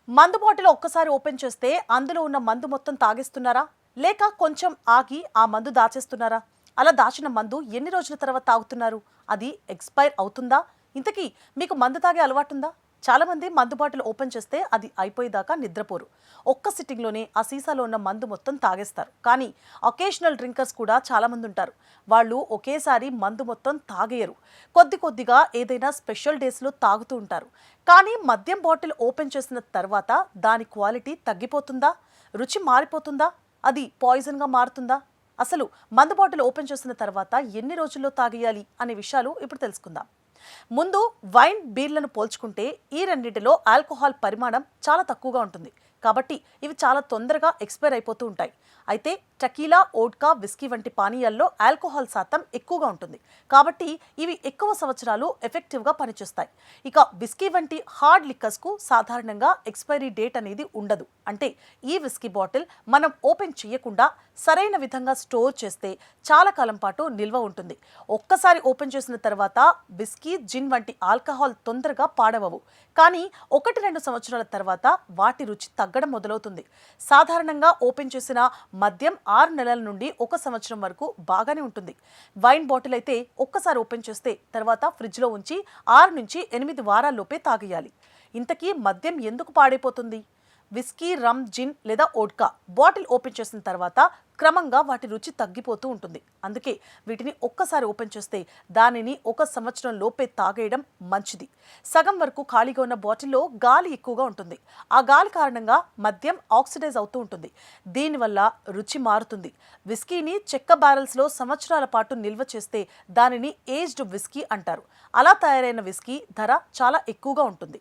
మందు బాటిల్ ఒక్కసారి ఓపెన్ చేస్తే అందులో ఉన్న మందు మొత్తం తాగేస్తున్నారా? లేక కొంచెం ఆగి ఆ మందు దాచేస్తున్నారా? అలా దాచిన మందు ఎన్ని రోజుల తర్వాత తాగుతున్నారు? అది ఎక్స్పైర్ అవుతుందా? ఇంతకీ మీకు మందు తాగే అలవాటుందా? చాలా మంది మందు బాటిల్ ఓపెన్ చేస్తే అది అయిపోయేదాకా నిద్రపోరు. ఒక్క సిట్టింగ్లోనే ఆ సీసాలో ఉన్న మందు మొత్తం తాగేస్తారు. కానీ ఒకేషనల్ డ్రింకర్స్ కూడా చాలా మంది ఉంటారు. వాళ్ళు ఒకేసారి మందు మొత్తం తాగేయరు. కొద్ది కొద్దిగా ఏదైనా స్పెషల్ డేస్లో తాగుతూ ఉంటారు. కానీ మద్యం బాటిల్ ఓపెన్ చేసిన తర్వాత దాని క్వాలిటీ తగ్గిపోతుందా? రుచి మారిపోతుందా? అది పాయిజన్గా మారుతుందా? అసలు మందు బాటిల్ ఓపెన్ చేసిన తర్వాత ఎన్ని రోజుల్లో తాగేయాలి అనే విషయాలు ఇప్పుడు తెలుసుకుందాం. ముందు వైన్, బీర్లను పోల్చుకుంటే ఈ రెండింటిలో ఆల్కహాల్ పరిమాణం చాలా తక్కువగా ఉంటుంది. కాబట్టి ఇవి చాలా తొందరగా ఎక్స్పైర్ అయిపోతూ ఉంటాయి. అయితే టకీలా, వోడ్కా, విస్కీ వంటి పానీయాల్లో ఆల్కహాల్ శాతం ఎక్కువగా ఉంటుంది. కాబట్టి ఇవి ఎక్కువ సంవత్సరాలు ఎఫెక్టివ్గా పనిచేస్తాయి. ఇక విస్కీ వంటి హార్డ్ లిక్కర్స్కు సాధారణంగా ఎక్స్పైరీ డేట్ అనేది ఉండదు. అంటే ఈ విస్కీ బాటిల్ మనం ఓపెన్ చేయకుండా సరైన విధంగా స్టోర్ చేస్తే చాలా కాలం పాటు నిల్వ ఉంటుంది. ఒక్కసారి ఓపెన్ చేసిన తర్వాత విస్కీ, జిన్ వంటి ఆల్కహాల్ తొందరగా పాడవవు. కానీ 1-2 సంవత్సరాల తర్వాత వాటి రుచి తగ్గడం మొదలవుతుంది. సాధారణంగా ఓపెన్ చేసిన మద్యం 6 నెలల నుండి 1 సంవత్సరం వరకు బాగానే ఉంటుంది. వైన్ బాటిల్ అయితే ఒక్కసారి ఓపెన్ చేస్తే తర్వాత ఫ్రిడ్జ్లో ఉంచి 6 నుంచి 8 వారాల్లోపే తాగేయాలి. ఇంతకీ మద్యం ఎందుకు పాడైపోతుంది? విస్కీ, రమ్, జిన్ లేదా వోడ్కా బాటిల్ ఓపెన్ చేసిన తర్వాత క్రమంగా వాటి రుచి తగ్గిపోతూ ఉంటుంది. అందుకే వీటిని ఒక్కసారి ఓపెన్ చేస్తే దానిని 1 సంవత్సరం లోపే తాగేయడం మంచిది. సగం వరకు ఖాళీగా ఉన్న బాటిల్లో గాలి ఎక్కువగా ఉంటుంది. ఆ గాలి కారణంగా మద్యం ఆక్సిడైజ్ అవుతూ ఉంటుంది. దీనివల్ల రుచి మారుతుంది. విస్కీని చెక్క బ్యారెల్స్లో సంవత్సరాల పాటు నిల్వ చేస్తే దానిని ఏజ్డ్ విస్కీ అంటారు. అలా తయారైన విస్కీ ధర చాలా ఎక్కువగా ఉంటుంది.